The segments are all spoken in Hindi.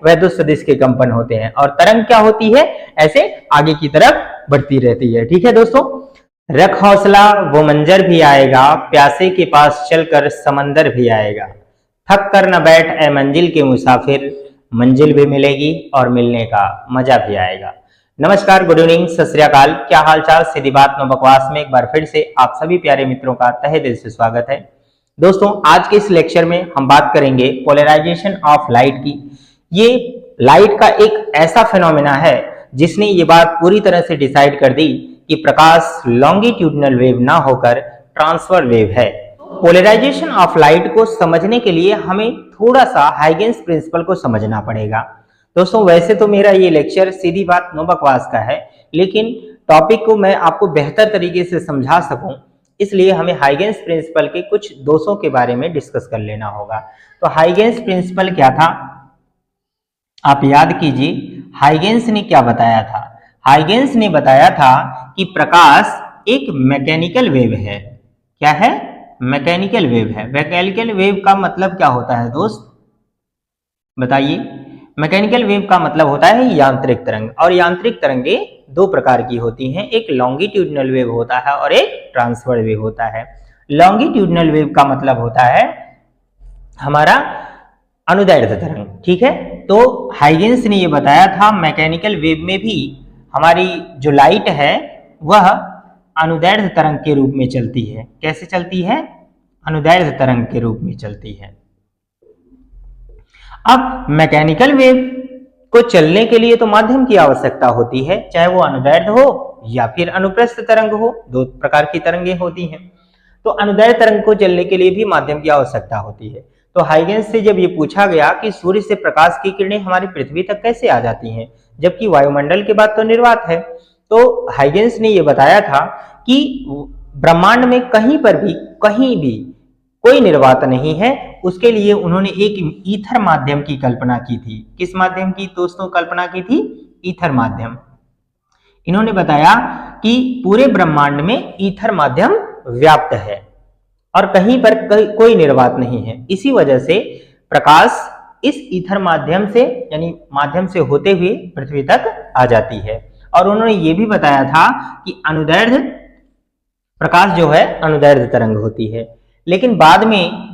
वैद्युत सदिश के कंपन होते हैं और तरंग क्या होती है, ऐसे आगे की तरफ बढ़ती रहती है। ठीक है दोस्तों, रख हौसला वो मंजर भी आएगा, प्यासे के पास चलकर समंदर भी आएगा, थक कर न बैठ ए मंजिल के मुसाफिर, मंजिल भी मिलेगी और मिलने का मजा भी आएगा। नमस्कार, गुड इवनिंग, सत श्री अकाल, क्या हालचाल। सीधी बात नो बकवास में एक बार फिर से आप सभी प्यारे मित्रों का तहे दिल से स्वागत है। दोस्तों, आज के इस लेक्चर में हम बात करेंगे पोलराइजेशन ऑफ लाइट की। ये लाइट का एक ऐसा फिनोमेना है जिसने ये बात पूरी तरह से डिसाइड कर दी कि प्रकाश लॉन्गिट्यूडनल वेव ना होकर ट्रांसफर वेव है। पोलराइजेशन ऑफ लाइट को समझने के लिए हमें थोड़ा सा हाइगेंस प्रिंसिपल को समझना पड़ेगा। दोस्तों, वैसे तो मेरा ये लेक्चर सीधी बात नो बकवास का है, लेकिन टॉपिक को मैं आपको बेहतर तरीके से समझा सकूं, इसलिए हमें हाइगेंस प्रिंसिपल के कुछ दोषों के बारे में डिस्कस कर लेना होगा। तो हाइगेंस प्रिंसिपल क्या था, आप याद कीजिए। हाइगेंस ने क्या बताया था? हाइगेंस ने बताया था कि प्रकाश एक मैकेनिकल वेव है। क्या है? मैकेनिकल वेव है। मैकेनिकल वेव का मतलब क्या होता है दोस्त, बताइए। मैकेनिकल वेव का मतलब होता है यांत्रिक तरंग, और यांत्रिक तरंगे दो प्रकार की होती हैं, एक लॉन्गिट्यूडनल वेव होता है और एक ट्रांसफर वेव होता है। लॉन्गिट्यूडनल वेव का मतलब होता है हमारा अनुदैर्ध्य तरंग। ठीक है, तो हाइगेंस ने ये बताया था मैकेनिकल वेव में भी हमारी जो लाइट है वह अनुदैर्ध्य तरंग के रूप में चलती है। कैसे चलती है? अनुदैर्ध्य तरंग के रूप में चलती है। अब मैकेनिकल वेव को चलने के लिए तो माध्यम की आवश्यकता होती है, चाहे वो अनुदैर्ध्य हो या फिर अनुप्रस्थ तरंग हो, दो प्रकार की तरंगें होती हैं। तो अनुदैर्ध्य तरंग को चलने के लिए भी माध्यम की आवश्यकता होती है। तो हाइगेंस से जब ये पूछा गया कि सूर्य से प्रकाश की किरणें हमारी पृथ्वी तक कैसे आ जाती हैं, जबकि वायुमंडल के बाद तो निर्वात है, तो हाइगेंस ने ये बताया था कि ब्रह्मांड में कहीं भी कोई निर्वात नहीं है। उसके लिए उन्होंने एक ईथर माध्यम की कल्पना की थी। किस माध्यम की दोस्तों कल्पना की थी? ईथर माध्यम। इन्होंने बताया कि पूरे ब्रह्मांड में ईथर माध्यम व्याप्त है और कहीं पर कोई निर्वात नहीं है। इसी वजह से प्रकाश इस ईथर माध्यम से यानी माध्यम से होते हुए पृथ्वी तक आ जाती है। और उन्होंने ये भी बताया था कि अनुदैर्ध्य प्रकाश जो है अनुदैर्ध्य तरंग होती है। लेकिन बाद में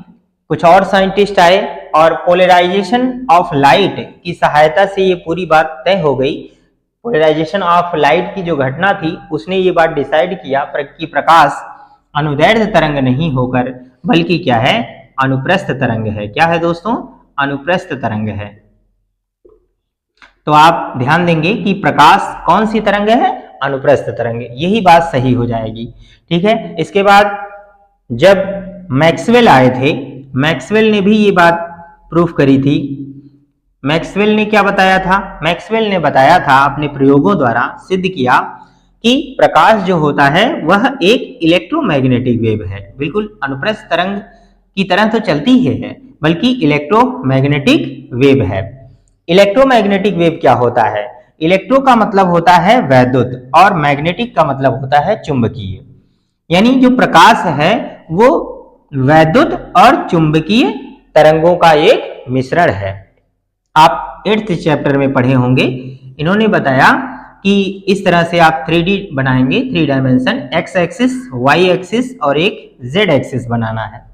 कुछ और साइंटिस्ट आए और पोलराइजेशन ऑफ लाइट की सहायता से ये पूरी बात तय हो गई। पोलराइजेशन ऑफ लाइट की जो घटना थी उसने ये बात डिसाइड किया कि प्रकाश अनुदैर्ध्य तरंग नहीं होकर बल्कि क्या है? अनुप्रस्थ तरंग है। क्या है दोस्तों? अनुप्रस्थ तरंग है। तो आप ध्यान देंगे कि प्रकाश कौन सी तरंग है? अनुप्रस्थ तरंग। यही बात सही हो जाएगी। ठीक है, इसके बाद जब मैक्सवेल आए थे, मैक्सवेल ने भी ये बात प्रूफ करी थी। मैक्सवेल ने क्या बताया था? मैक्सवेल ने बताया था, अपने प्रयोगों द्वारा सिद्ध किया कि प्रकाश जो होता है वह एक इलेक्ट्रोमैग्नेटिक वेव है। बिल्कुल अनुप्रस्थ तरंग की तरह तो चलती ही है, बल्कि इलेक्ट्रोमैग्नेटिक वेव है। इलेक्ट्रोमैग्नेटिक वेव क्या होता है? इलेक्ट्रो का मतलब होता है वैद्युत और मैग्नेटिक का मतलब होता है चुंबकीय। यानी जो प्रकाश है वो वैद्युत और चुंबकीय तरंगों का एक मिश्रण है। आप 8th चैप्टर में पढ़े होंगे। इन्होंने बताया कि इस तरह से आप 3D बनाएंगे, 3 dimension, x axis, y axis और एक z एक्सिस बनाना है।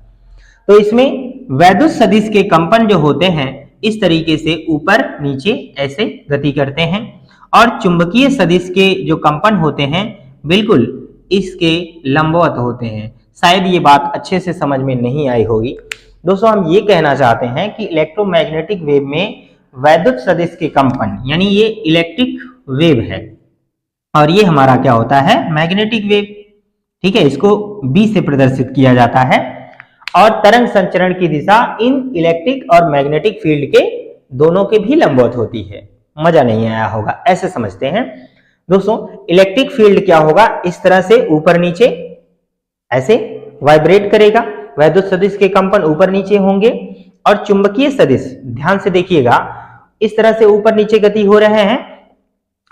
तो इसमें वैद्युत सदिश के कंपन जो होते हैं इस तरीके से ऊपर नीचे ऐसे गति करते हैं, और चुंबकीय सदिश के जो कंपन होते हैं बिल्कुल इसके लंबवत होते हैं। शायद ये बात अच्छे से समझ में नहीं आई होगी। दोस्तों, हम ये कहना चाहते हैं कि इलेक्ट्रोमैग्नेटिक वेव में वैद्युत सदिश के कंपन यानी ये इलेक्ट्रिक वेव है और ये हमारा क्या होता है? Magnetic wave. ठीक है, इसको B से प्रदर्शित किया जाता है और तरंग संचरण की दिशा इन इलेक्ट्रिक और मैग्नेटिक फील्ड के दोनों के भी लंबवत होती है। मजा नहीं आया होगा, ऐसे समझते हैं दोस्तों। इलेक्ट्रिक फील्ड क्या होगा? इस तरह से ऊपर नीचे ऐसे वाइब्रेट करेगा, वैद्युत सदिश के कंपन ऊपर नीचे होंगे, और चुंबकीय सदिश ध्यान से देखिएगा इस तरह से ऊपर नीचे गति हो रहे हैं,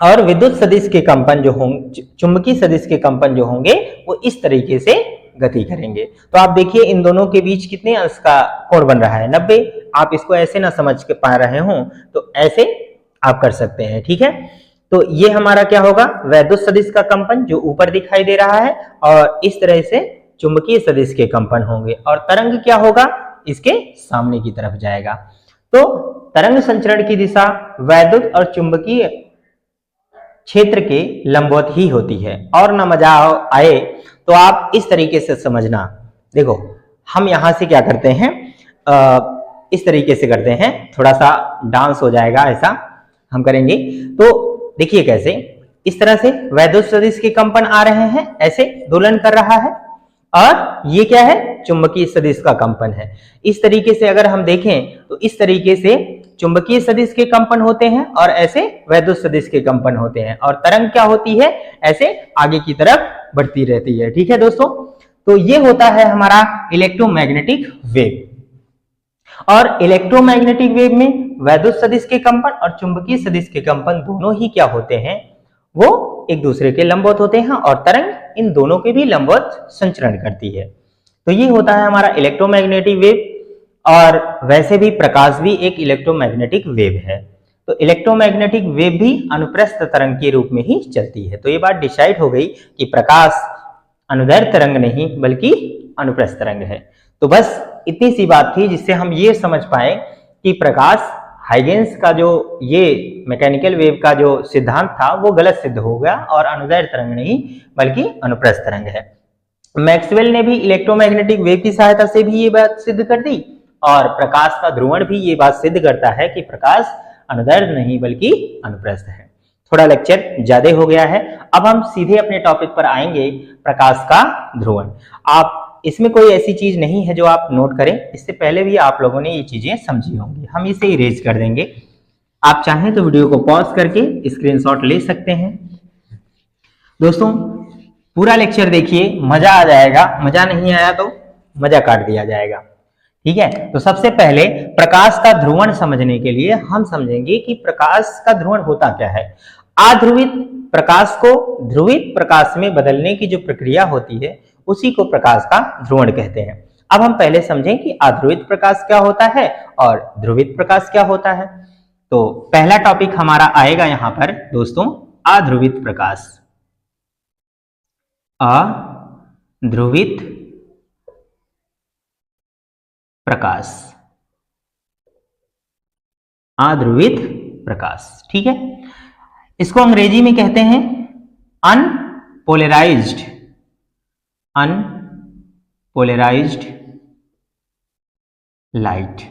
और विद्युत सदिश के कंपन जो होंगे, चुंबकीय सदिश के कंपन जो होंगे वो इस तरीके से गति करेंगे। तो आप देखिए इन दोनों के बीच कितने अंश का कोण बन रहा है, 90। आप इसको ऐसे ना समझ के पा रहे हो तो ऐसे आप कर सकते हैं, ठीक है। तो ये हमारा क्या होगा, वैद्युत सदिश का कंपन जो ऊपर दिखाई दे रहा है, और इस तरह से चुंबकीय सदिश के कंपन होंगे, और तरंग क्या होगा, इसके सामने की तरफ जाएगा। तो तरंग संचरण की दिशा वैद्युत और चुंबकीय क्षेत्र के लंबवत ही होती है। और ना मजा आए तो आप इस तरीके से समझना, देखो हम यहां से क्या करते हैं, इस तरीके से करते हैं, थोड़ा सा डांस हो जाएगा, ऐसा हम करेंगे। तो देखिए कैसे, इस तरह से वैद्युत सदिश के कंपन आ रहे हैं, ऐसे दोलन कर रहा है, और ये क्या है, चुंबकीय सदिश का कंपन है। इस तरीके से अगर हम देखें तो इस तरीके से चुंबकीय सदिश के कंपन होते हैं और ऐसे वैद्युत सदिश के कंपन होते हैं, और तरंग क्या होती है, ऐसे आगे की तरफ बढ़ती रहती है, ठीक है दोस्तों। तो ये होता है हमारा इलेक्ट्रोमैग्नेटिक वेव। और इलेक्ट्रोमैग्नेटिक वेव में वैद्युत सदिश के कंपन और चुंबकीय सदिश के कंपन दोनों ही क्या होते हैं, वो एक दूसरे के लंबवत होते हैं, और तरंग इन दोनों के भी लंबवत संचरण करती है। तो ये होता है हमारा इलेक्ट्रोमैग्नेटिक वेव। और वैसे भी प्रकाश भी एक इलेक्ट्रोमैग्नेटिक वेव है। तो इलेक्ट्रोमैग्नेटिक वेव भी अनुप्रस्थ तरंग के रूप में ही चलती है। तो ये बात डिसाइड हो गई कि प्रकाश अनुदैर्ध्य तरंग नहीं बल्कि अनुप्रस्थ तरंग है। तो बस इतनी सी बात थी जिससे हम ये समझ पाए कि प्रकाश हाइगेंस का जो ये मैकेनिकल वेव का जो सिद्धांत था वो गलत सिद्ध हो गया, और अनुदैर्ध्य तरंग नहीं बल्कि अनुप्रस्थ तरंग है। मैक्सवेल ने भी इलेक्ट्रोमैग्नेटिक वेव की सहायता से भी ये बात सिद्ध कर दी, और प्रकाश का ध्रुवण भी ये बात सिद्ध करता है कि प्रकाश अनुदैर्ध्य नहीं बल्कि अनुप्रस्थ है। थोड़ा लेक्चर ज्यादा हो गया है, अब हम सीधे अपने टॉपिक पर आएंगे, प्रकाश का ध्रुवण। आप इसमें कोई ऐसी चीज नहीं है जो आप नोट करें, इससे पहले भी आप लोगों ने ये चीजें समझी होंगी, हम इसे इरेज कर देंगे। आप चाहें तो वीडियो को पॉज करके स्क्रीनशॉट ले सकते हैं। दोस्तों पूरा लेक्चर देखिए, मजा आ जाएगा, मजा नहीं आया तो मजा काट दिया जाएगा, ठीक है। तो सबसे पहले प्रकाश का ध्रुवण समझने के लिए हम समझेंगे कि प्रकाश का ध्रुवण होता क्या है। अध्रुवित प्रकाश को ध्रुवित प्रकाश में बदलने की जो प्रक्रिया होती है उसी को प्रकाश का ध्रुवण कहते हैं। अब हम पहले समझें कि अध्रुवित प्रकाश क्या होता है और ध्रुवित प्रकाश क्या होता है। तो पहला टॉपिक हमारा आएगा यहां पर दोस्तों, अध्रुवित प्रकाश। अध्रुवित प्रकाश, अध्रुवित प्रकाश, ठीक है। इसको अंग्रेजी में कहते हैं अनपोलराइज्ड, अनपोलराइज्ड लाइट।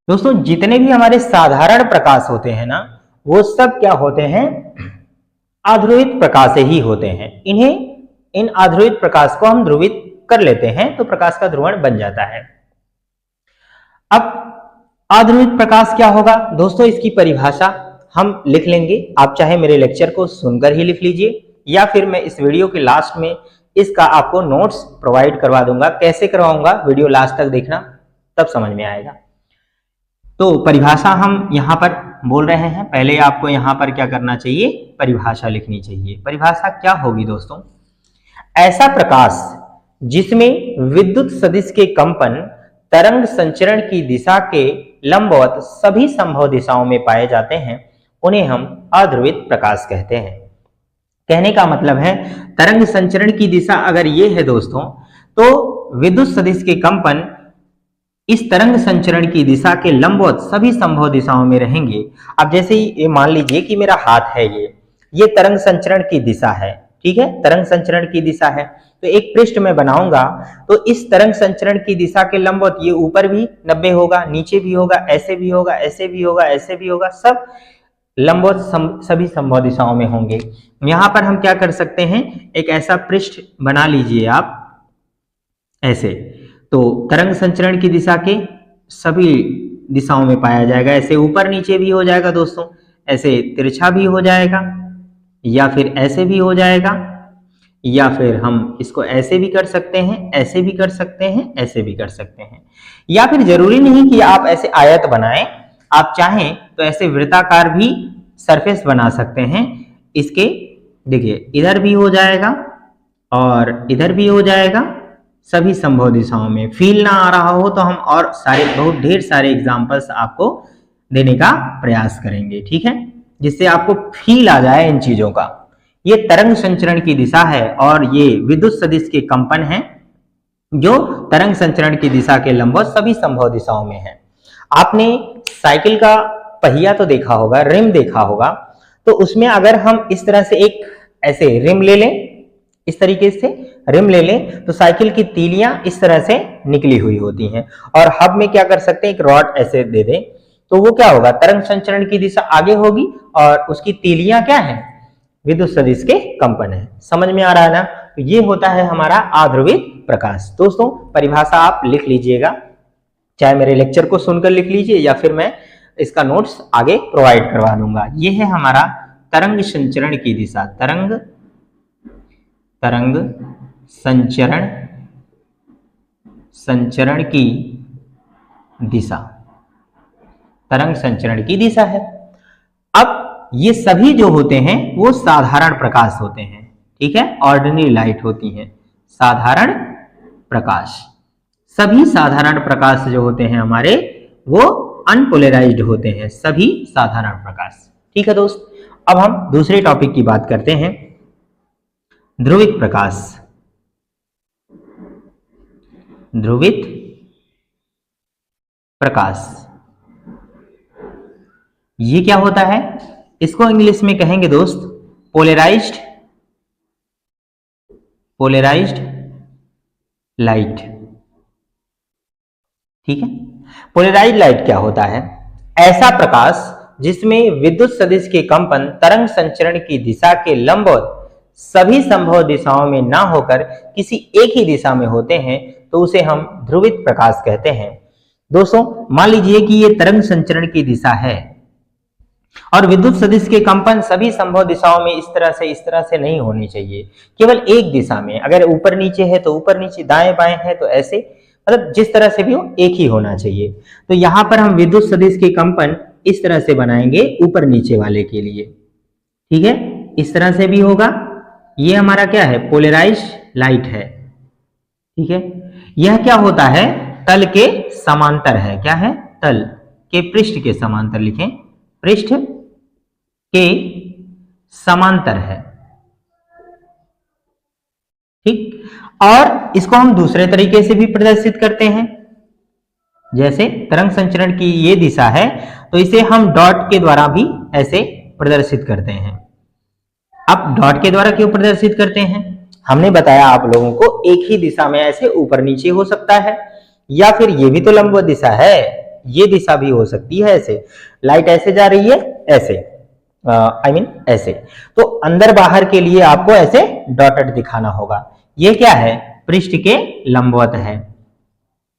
दोस्तों जितने भी हमारे साधारण प्रकाश होते हैं ना, वो सब क्या होते हैं, अध्रुवित प्रकाश ही होते हैं। इन अध्रुवित प्रकाश को हम ध्रुवित कर लेते हैं तो प्रकाश का ध्रुवण बन जाता है। अब अध्रुवित प्रकाश क्या होगा दोस्तों, इसकी परिभाषा हम लिख लेंगे। आप चाहे मेरे लेक्चर को सुनकर ही लिख लीजिए, या फिर मैं इस वीडियो के लास्ट में इसका आपको नोट्स प्रोवाइड करवा दूंगा। कैसे करवाऊंगा, वीडियो लास्ट तक देखना, तब समझ में आएगा। तो परिभाषा हम यहां पर बोल रहे हैं, पहले आपको यहां पर क्या करना चाहिए, परिभाषा लिखनी चाहिए। परिभाषा क्या होगी दोस्तों, ऐसा प्रकाश जिसमें विद्युत सदिश के कंपन तरंग संचरण की दिशा के लंबवत सभी संभव दिशाओं में पाए जाते हैं, उन्हें हम अध्रुवित प्रकाश कहते हैं। कहने का मतलब है तरंग संचरण की दिशा अगर ये है दोस्तों, तो विद्युत सदिश के कंपन इस तरंग संचरण की दिशा के लंबवत सभी संभव दिशाओं में रहेंगे। अब जैसे ही मान लीजिए कि मेरा हाथ है, ये तरंग संचरण की दिशा है, ठीक है, तरंग संचरण की दिशा है। तो एक पृष्ठ में बनाऊंगा तो इस तरंग संचरण की दिशा के लंबवत ये ऊपर भी 90 होगा, नीचे भी होगा, ऐसे भी होगा, ऐसे भी होगा, ऐसे भी होगा, सब लंबवत सभी संभव दिशाओं में होंगे। यहां पर हम क्या कर सकते हैं, एक ऐसा पृष्ठ बना लीजिए आप ऐसे, तो तरंग संचरण की दिशा के सभी दिशाओं में पाया जाएगा। ऐसे ऊपर नीचे भी हो जाएगा दोस्तों, ऐसे तिरछा भी हो जाएगा, या फिर ऐसे भी हो जाएगा, या फिर हम इसको ऐसे भी कर सकते हैं, ऐसे भी कर सकते हैं, ऐसे भी कर सकते हैं, या फिर जरूरी नहीं कि आप ऐसे आयत बनाएं, आप चाहें तो ऐसे वृत्ताकार भी सरफेस बना सकते हैं। इसके देखिए इधर भी हो जाएगा और इधर भी हो जाएगा सभी संभव दिशाओं में। फील ना आ रहा हो तो हम और सारे बहुत ढेर सारे एग्जाम्पल्स आपको देने का प्रयास करेंगे, ठीक है, जिससे आपको फील आ जाए इन चीजों का। ये तरंग संचरण की दिशा है और ये विद्युत सदिश के कंपन है जो तरंग संचरण की दिशा के लंबवत सभी संभव दिशाओं में है। आपने साइकिल का पहिया तो देखा होगा, रिम देखा होगा, तो उसमें अगर हम इस तरह से एक ऐसे रिम ले लें, इस तरीके से रिम ले लें, तो साइकिल की तीलियां इस तरह से निकली हुई होती हैं और हब में क्या कर सकते हैं, एक रॉड ऐसे दे दें, तो वो क्या होगा, तरंग संचरण की दिशा आगे होगी और उसकी तीलियां क्या है, विद्युत सदिश के कंपन है। समझ में आ रहा है ना? तो ये होता है हमारा आध्रुवित प्रकाश। दोस्तों परिभाषा आप लिख लीजिएगा, चाहे मेरे लेक्चर को सुनकर लिख लीजिए या फिर मैं इसका नोट्स आगे प्रोवाइड करवा दूंगा। ये है हमारा तरंग संचरण की दिशा, तरंग संचरण की दिशा, तरंग संचरण की दिशा है। अब ये सभी जो होते हैं वो साधारण प्रकाश होते हैं, ठीक है, ऑर्डिनरी लाइट होती है, साधारण प्रकाश। सभी साधारण प्रकाश जो होते हैं हमारे वो अनपोलराइज्ड होते हैं, सभी साधारण प्रकाश, ठीक है दोस्त। अब हम दूसरे टॉपिक की बात करते हैं, ध्रुवित प्रकाश। ध्रुवित प्रकाश ये क्या होता है, इसको इंग्लिश में कहेंगे दोस्त पोलराइज्ड लाइट, ठीक है। पोलराइज्ड लाइट क्या होता है, ऐसा प्रकाश जिसमें विद्युत सदिश के कंपन तरंग संचरण की दिशा के लंबवत सभी संभव दिशाओं में ना होकर किसी एक ही दिशा में होते हैं, तो उसे हम ध्रुवित प्रकाश कहते हैं। दोस्तों मान लीजिए कि ये तरंग संचरण की दिशा है और विद्युत सदिश के कंपन सभी संभव दिशाओं में इस तरह से नहीं होनी चाहिए, केवल एक दिशा में। अगर ऊपर नीचे है तो ऊपर नीचे, दाएं बाएं है तो ऐसे, मतलब जिस तरह से भी हो एक ही होना चाहिए। तो यहां पर हम विद्युत सदिश के कंपन इस तरह से बनाएंगे ऊपर नीचे वाले के लिए, ठीक है, इस तरह से भी होगा। ये हमारा क्या है, पोलराइज्ड लाइट है, ठीक है। यह क्या होता है, तल के समांतर है, क्या है, तल के पृष्ठ के समांतर, लिखें पृष्ठ के समांतर है, ठीक। और इसको हम दूसरे तरीके से भी प्रदर्शित करते हैं, जैसे तरंग संचरण की ये दिशा है तो इसे हम डॉट के द्वारा भी ऐसे प्रदर्शित करते हैं। अब डॉट के द्वारा क्यों प्रदर्शित करते हैं, हमने बताया आप लोगों को एक ही दिशा में ऐसे ऊपर नीचे हो सकता है, या फिर ये भी तो लंबवत दिशा है, ये दिशा भी हो सकती है, ऐसे लाइट ऐसे जा रही है, ऐसे आई मीन ऐसे, तो अंदर बाहर के लिए आपको ऐसे डॉटेड दिखाना होगा। ये क्या है, पृष्ठ के लंबवत है,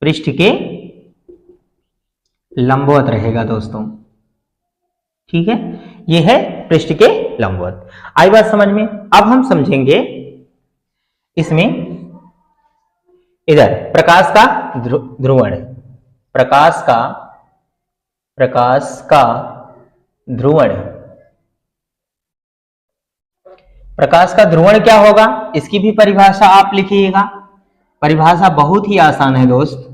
पृष्ठ के लंबवत रहेगा दोस्तों, ठीक है, ये है पृष्ठ के लंबवत। आई बात समझ में? अब हम समझेंगे इसमें इधर प्रकाश का ध्रुवण, प्रकाश का ध्रुवण, प्रकाश का ध्रुवण क्या होगा, इसकी भी परिभाषा आप लिखिएगा। परिभाषा बहुत ही आसान है दोस्त,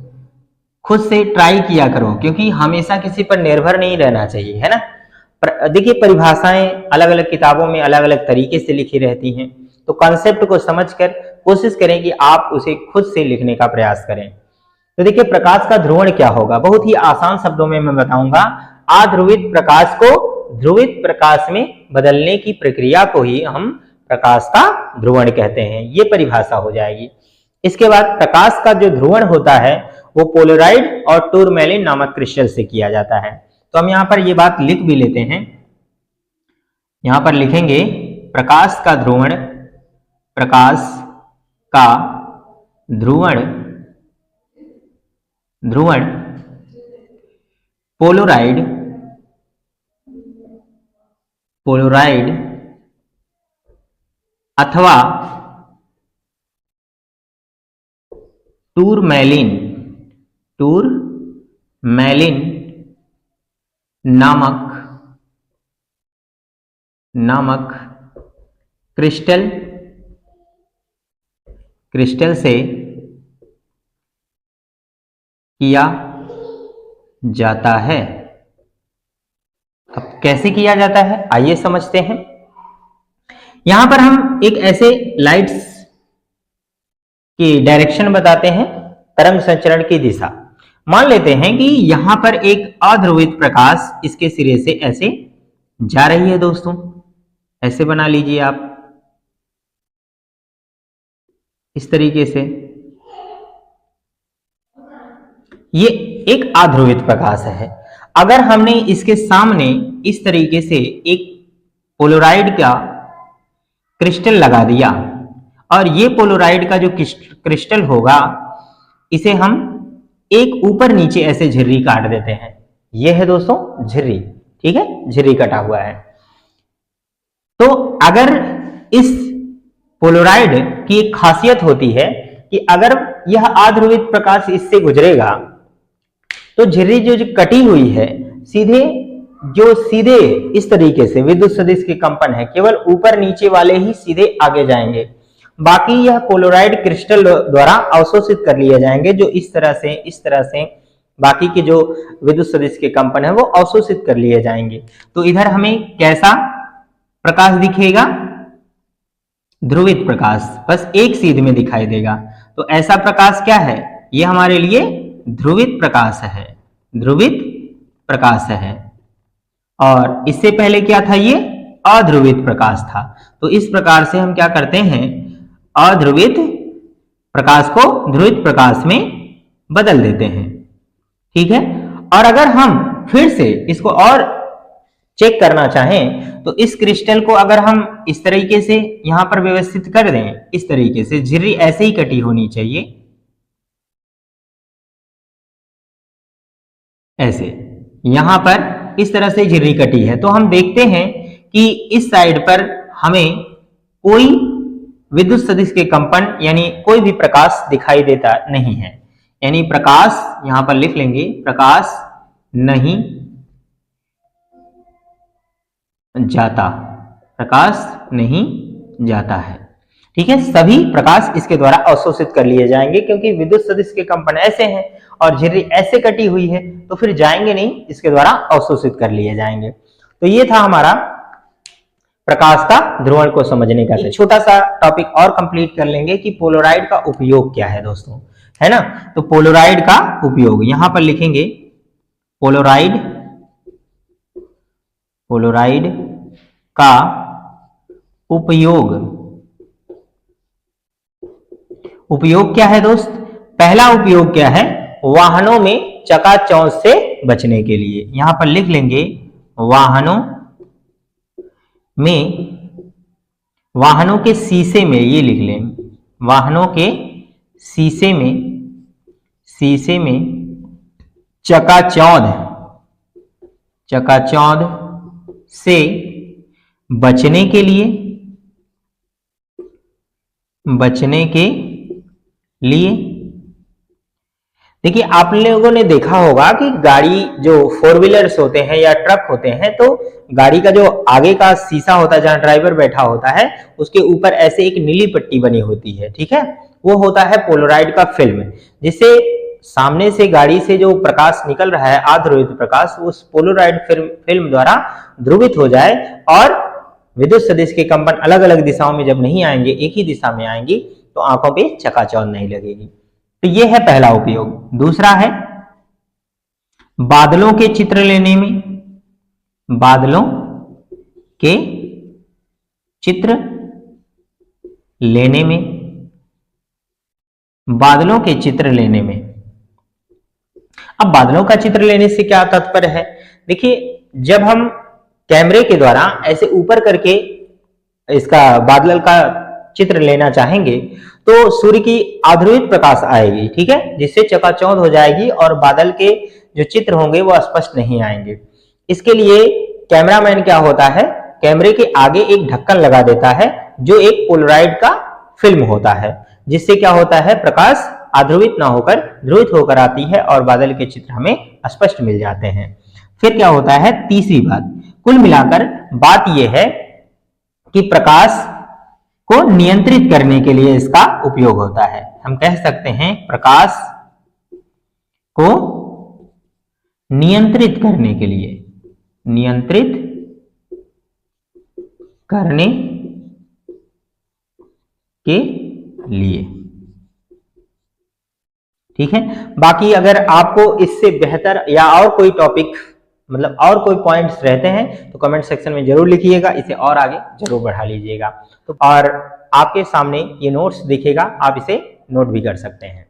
खुद से ट्राई किया करो, क्योंकि हमेशा किसी पर निर्भर नहीं रहना चाहिए, है ना। देखिए परिभाषाएं अलग अलग किताबों में अलग अलग तरीके से लिखी रहती हैं, तो कॉन्सेप्ट को समझकर कोशिश करें कि आप उसे खुद से लिखने का प्रयास करें। तो देखिए प्रकाश का ध्रुवण क्या होगा, बहुत ही आसान शब्दों में मैं बताऊंगा। अध्रुवित प्रकाश को ध्रुवित प्रकाश में बदलने की प्रक्रिया को ही हम प्रकाश का ध्रुवण कहते हैं, ये परिभाषा हो जाएगी। इसके बाद प्रकाश का जो ध्रुवण होता है वो पोलराइड और टूरमैलिन नामक क्रिस्टल से किया जाता है। तो हम यहाँ पर ये बात लिख भी लेते हैं, यहां पर लिखेंगे प्रकाश का ध्रुवण, प्रकाश का ध्रुवण पोलराइड अथवा टूरमैलिन नामक क्रिस्टल क्रिस्टल से किया जाता है। अब कैसे किया जाता है आइए समझते हैं। यहां पर हम एक ऐसे लाइट्स की डायरेक्शन बताते हैं, तरंग संचरण की दिशा। मान लेते हैं कि यहां पर एक अध्रुवित प्रकाश इसके सिरे से ऐसे जा रही है दोस्तों, ऐसे बना लीजिए आप इस तरीके से। ये एक अध्रुवित प्रकाश है। अगर हमने इसके सामने इस तरीके से एक पोलराइड का क्रिस्टल लगा दिया और ये पोलराइड का जो क्रिस्टल होगा इसे हम एक ऊपर नीचे ऐसे झिर्री काट देते हैं। ये है दोस्तों झिर्री, ठीक है, झिर्री कटा हुआ है। तो अगर इस पोलराइड की एक खासियत होती है कि अगर यह अध्रुवित प्रकाश इससे गुजरेगा तो झिर्री जो कटी हुई है सीधे इस तरीके से विद्युत सदिश के कंपन है, केवल ऊपर नीचे वाले ही सीधे आगे जाएंगे, बाकी यह पोलराइड क्रिस्टल द्वारा अवशोषित कर लिए जाएंगे, जो इस तरह से बाकी के जो विद्युत सदिश के कंपन है वो अवशोषित कर लिए जाएंगे। तो इधर हमें कैसा प्रकाश दिखेगा? ध्रुवित प्रकाश, बस एक सीध में दिखाई देगा। तो ऐसा प्रकाश क्या है? ये हमारे लिए ध्रुवित प्रकाश है, ध्रुवित प्रकाश है। और इससे पहले क्या था? ये अध्रुवित प्रकाश था। तो इस प्रकार से हम क्या करते हैं, अध्रुवित प्रकाश को ध्रुवित प्रकाश में बदल देते हैं, ठीक है। और अगर हम फिर से इसको और चेक करना चाहें तो इस क्रिस्टल को अगर हम इस तरीके से यहां पर व्यवस्थित कर दें, इस तरीके से झिर्री ऐसे ही कटी होनी चाहिए, ऐसे यहां पर इस तरह से झिर्री कटी है। तो हम देखते हैं कि इस साइड पर हमें कोई विद्युत सदिश के कंपन यानी कोई भी प्रकाश दिखाई देता नहीं है, यानी प्रकाश यहां पर लिख लेंगे, प्रकाश नहीं जाता, प्रकाश नहीं जाता है, ठीक है। सभी प्रकाश इसके द्वारा अवशोषित कर लिए जाएंगे क्योंकि विद्युत सदिश के कंपन ऐसे हैं और झिर्री ऐसे कटी हुई है, तो फिर जाएंगे नहीं, इसके द्वारा अवशोषित कर लिए जाएंगे। तो ये था हमारा प्रकाश का ध्रुवण को समझने का। एक छोटा सा टॉपिक और कंप्लीट कर लेंगे कि पोलराइड का उपयोग क्या है दोस्तों, है ना। तो पोलराइड का उपयोग यहां पर लिखेंगे, पोलराइड का उपयोग क्या है दोस्त? पहला उपयोग क्या है? वाहनों में चकाचौंध से बचने के लिए। यहां पर लिख लेंगे वाहनों के शीशे में, ये लिख लें, वाहनों के शीशे में चकाचौंध से बचने के लिए देखिए, आप लोगों ने देखा होगा कि गाड़ी जो 4 व्हीलर्स होते हैं या ट्रक होते हैं, तो गाड़ी का जो आगे का शीशा होता है जहां ड्राइवर बैठा होता है उसके ऊपर ऐसे एक नीली पट्टी बनी होती है, ठीक है। वो होता है पोलराइड का फिल्म, जिससे सामने से गाड़ी से जो प्रकाश निकल रहा है अध्रुवित प्रकाश, उस पोलराइड फिल्म द्वारा ध्रुवित हो जाए और विद्युत सदिश के कंपन अलग अलग दिशाओं में जब नहीं आएंगे, एक ही दिशा में आएंगी, तो आंखों पे चकाचौंध नहीं लगेगी। तो ये है पहला उपयोग। दूसरा है बादलों के चित्र लेने में, बादलों के चित्र लेने में, बादलों के चित्र लेने में। अब बादलों का चित्र लेने से क्या तात्पर्य है? देखिए, जब हम कैमरे के द्वारा ऐसे ऊपर करके इसका बादल का चित्र लेना चाहेंगे तो सूर्य की अध्रुवित प्रकाश आएगी, ठीक है, जिससे चकाचौंध हो जाएगी और बादल के जो चित्र होंगे वो स्पष्ट नहीं आएंगे। इसके लिए कैमरामैन क्या होता है, कैमरे के आगे एक ढक्कन लगा देता है जो एक पोलराइड का फिल्म होता है, जिससे क्या होता है, प्रकाश अध्रुवित ना होकर ध्रुवित होकर आती है और बादल के चित्र हमें स्पष्ट मिल जाते हैं। फिर क्या होता है, तीसरी बात, कुल मिलाकर बात यह है कि प्रकाश को नियंत्रित करने के लिए इसका उपयोग होता है। हम कह सकते हैं प्रकाश को नियंत्रित करने के लिए, नियंत्रित करने के लिए। ठीक है, बाकी अगर आपको इससे बेहतर या और कोई टॉपिक मतलब और कोई पॉइंट्स रहते हैं तो कमेंट सेक्शन में जरूर लिखिएगा, इसे और आगे जरूर बढ़ा लीजिएगा। तो और आपके सामने ये नोट्स दिखेगा, आप इसे नोट भी कर सकते हैं।